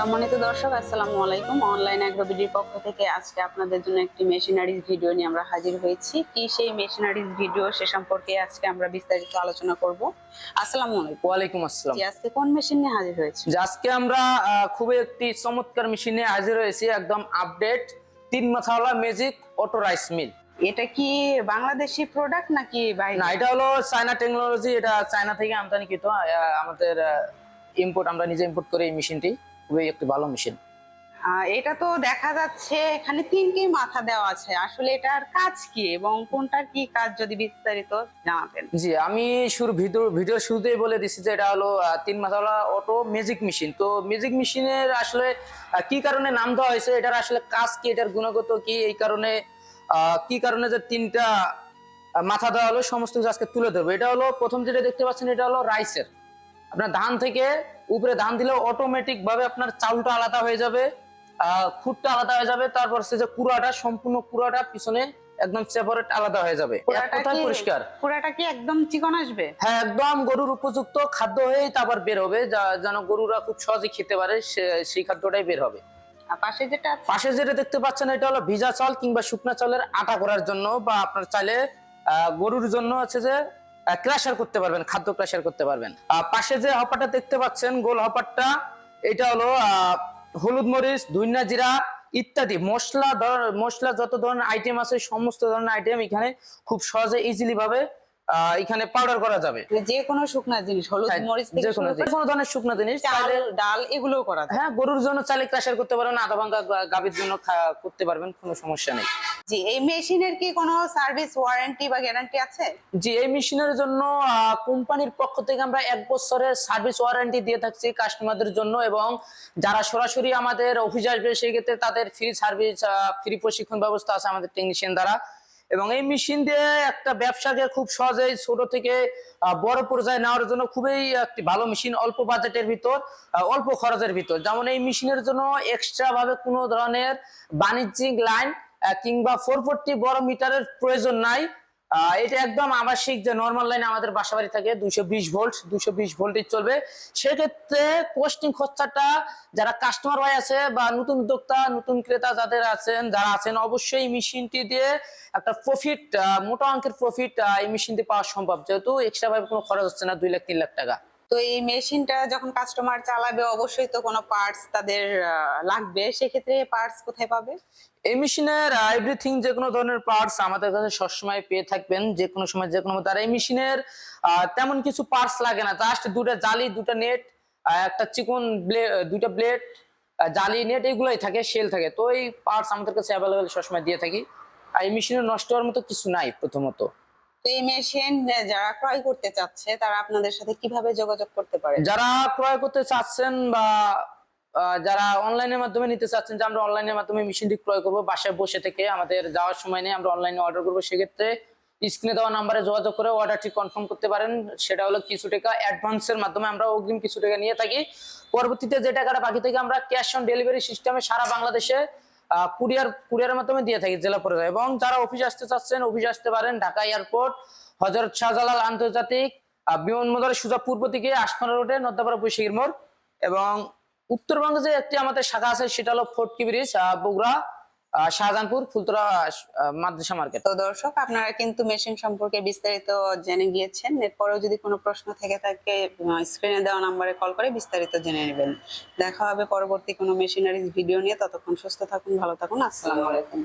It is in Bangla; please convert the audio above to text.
সম্মানিত দর্শক, আসসালামু আলাইকুম। অনলাইন অ্যাগ্রোবিডির পক্ষ থেকে আজকে আপনাদের জন্য একটি মেশিনারিজ ভিডিও নিয়ে আমরা হাজির হয়েছি। কি সেই মেশিনারিজ ভিডিও, সে সম্পর্কে আজকে আমরা বিস্তারিত আলোচনা করব। আসসালামু আলাইকুম। ওয়ালাইকুম আসসালাম। জি, আজকে কোন মেশিন নিয়ে হাজির হয়েছে? আজকে আমরা খুবই একটি চমৎকার মেশিন নিয়ে হাজির হয়েছি, একদম আপডেট 3 মাথাওয়ালা ম্যাজিক অটো রাইস মিল। এটা কি বাংলাদেশি প্রোডাক্ট নাকি বাইরে? না, এটা হলো চায়না টেকনোলজি। এটা চায়না থেকে আমদানিকৃত। আমাদের ইম্পোর্ট, আমরা নিজে ইম্পোর্ট করি এই মেশিনটি। খুবই একটি ভালো মেশিন। এটা তো দেখা যাচ্ছে এখানে তিনটি মাথা দেওয়া আছে। আসলে এটার কাজ কি এবং কোনটার কি কাজ যদি বিস্তারিত জানাতেন। জি, আমি ভিডিও শুরুতেই বলে দিচ্ছি যে এটা হলো 3 মাথাওয়ালা অটো ম্যাজিক মেশিন। তো ম্যাজিক মেশিনের আসলে কি কারণে নাম দেওয়া হয়েছে, এটার আসলে কাজ কি, এটার গুণগত কি, এই কারণে কি কারণে যে 3টা মাথা দেওয়া হলো, সমস্ত কিছু আজকে তুলে ধরবো। এটা হলো প্রথম যেটা দেখতে পাচ্ছেন, এটা হলো রাইসের। আপনার ধান থেকে উপরে ধান দিলে অটোমেটিক ভাবে আপনার চাউলটা আলাদা হয়ে যাবে, খুদটা আলাদা হয়ে যাবে। তারপর সে যে কুড়াটা, সম্পূর্ণ কুড়াটা পিছনে একদম সেপারেট আলাদা হয়ে যাবে, এক কথায় পরিষ্কার। পুরাটা কি একদম চিকন আসবে? হ্যাঁ, একদম গরুর উপযুক্ত খাদ্য হয়েই তারপর বের হবে, যেন গরুরা খুব সহজে খেতে পারে, সেই খাদ্যটাই বের হবে। আর পাশে যেটা দেখতে পাচ্ছেন, এটা হলো ভিজা চাল কিংবা শুকনা চালের আটা করার জন্য, বা আপনার চাইলে গরুর জন্য আছে যে ক্রাশার করতে পারবেন, খাদ্য ক্রাশার করতে পারবেন। পাশে যে হপারটা দেখতে পাচ্ছেন, গোল হপারটা, এটা হলো হলুদ মরিচ, ধনিয়া জিরা ইত্যাদি মশলা যত ধরনের আইটেম আছে, সমস্ত ধরনের আইটেম এখানে খুব সহজে ইজিলি ভাবে এখানে পাউডার করা যাবে। যে কোনো শুকনা জিনিস, হলুদ মরিচ থেকে যে কোনো ধরনের শুকনা জিনিস, চাল ডাল এগুলো করা যায়। হ্যাঁ, গরুর জন্য চালে ক্রাশার করতে পারবেন, আধা ভাঙা গাভীর জন্য করতে পারবেন, কোনো সমস্যা নেই। জি, এই মেশিনের কি কোনো সার্ভিস ওয়ারেন্টি বা গ্যারান্টি আছে? জি, এই মেশিনের জন্য কোম্পানির পক্ষ থেকে আমরা 1 বছরের সার্ভিস ওয়ারেন্টি দিয়ে থাকছি কাস্টমারদের জন্য, এবং যারা সরাসরি আমাদের অফিসে আসবে সেই ক্ষেত্রে তাদের ফ্রি সার্ভিস, ফ্রি প্রশিক্ষণ ব্যবস্থা আছে আমাদের টেকনিশিয়ান দ্বারা। এবং এই মেশিন দিয়ে একটা ব্যবসাকে খুব সহজেই ছোট থেকে বড় পর্যায়ে নেওয়ার জন্য খুবই একটি ভালো মেশিন, অল্প বাজেটের ভিতর, অল্প খরচের ভিতর। যেমন এই মেশিনের জন্য এক্সট্রা ভাবে কোনো ধরনের বাণিজ্যিক লাইন কিংবা 440 বড় মিটারের প্রয়োজন নাই। এটা একদম আবাসিক যে নরমাল লাইন আমাদের বাসা বাড়ি থাকে 220 ভোল্টেজ চলবে। সেক্ষেত্রে পোস্টিং খরচাটা যারা কাস্টমার ভাই আছে বা নতুন উদ্যোক্তা, নতুন ক্রেতা যারা আছেন, অবশ্যই মেশিনটি দিয়ে একটা প্রফিট, মোটা অঙ্কের প্রফিট এই মেশিন দিয়ে পাওয়া সম্ভব, যেহেতু এক্সট্রা ভাবে কোনো খরচ হচ্ছে না, 2 লাখ 3 লাখ টাকা। তো এই মেশিনটা যখন কাস্টমার চালাবে অবশ্যই তো কোনো পার্টস তাদের লাগবে, সেক্ষেত্রে পার্টস কোথায় পাবে? এই মেশিনের এভরিথিং, যে কোনো ধরনের পার্টস আমাদের কাছে সবসময় পেয়ে থাকবেন, যে কোনো সময় যে কোনো। আর এই মেশিনের তেমন কিছু পার্টস লাগে না, জাস্ট 2টা জালি, 2টা নেট, একটা চিকন দুইটা ব্লেড, জালি নেট, এগুলোই থাকে, সেল থাকে। তো এই পার্টস আমাদের কাছে অ্যাভেলেবেল সবসময় দিয়ে থাকি। আর এই মেশিনের নষ্ট হওয়ার মতো কিছু নাই প্রথমত। তো এই মেশিন যারা ক্রয় করতে চাচ্ছে তারা আপনাদের সাথে কিভাবে যোগাযোগ করতে পারে? যারা ক্রয় করতে চাচ্ছেন বা যারা অনলাইনের মাধ্যমে নিতে চাচ্ছেন, যে আমরা অনলাইনের মাধ্যমে মেশিনটি ক্রয় করবো, বাসায় বসে থেকে আমাদের যাওয়ার সময় নেই, আমরা অনলাইনে অর্ডার করবো, সেক্ষেত্রে স্ক্রিনে দেওয়া নাম্বারে যোগাযোগ করে অর্ডারটি কনফার্ম করতে পারেন। সেটা হলো কিছু টাকা অ্যাডভান্সের মাধ্যমে, আমরা অগ্রিম কিছু টাকা নিয়ে থাকি। পরবর্তীতে যে টাকাটা বাকি থেকে আমরা ক্যাশ অন ডেলিভারি সিস্টেমে সারা বাংলাদেশে কুরিয়ারের মাধ্যমে দিয়ে থাকি জেলা পর্যায়ে। এবং যারা অফিসে আসতে চাচ্ছেন, অফিসে আসতে পারেন। ঢাকা এয়ারপোর্ট, হযরত শাহজালাল আন্তর্জাতিক বিমানবন্দরের সোজা পূর্ব দিকে আশপাড়া রোডে নদ্দাপাড়া বৈশাখীর মোড়। এবং উত্তরবঙ্গে যে একটি আমাদের শাখা আছে সেটা হলো ফোর্টকি ব্রিজ, বগুড়া, শাহজাহানপুর, ফুলতরা মাদ্রাসা মার্কেট। তো দর্শক, আপনারা কিন্তু মেশিন সম্পর্কে বিস্তারিত জেনে গিয়েছেন। এরপরেও যদি কোনো প্রশ্ন থেকে থাকে স্ক্রিনে দেওয়া নাম্বারে কল করে বিস্তারিত জেনে নেবেন। দেখা হবে পরবর্তী কোনো মেশিনারিজ ভিডিও নিয়ে। ততক্ষণ সুস্থ থাকুন, ভালো থাকুন। আসসালামু আলাইকুম।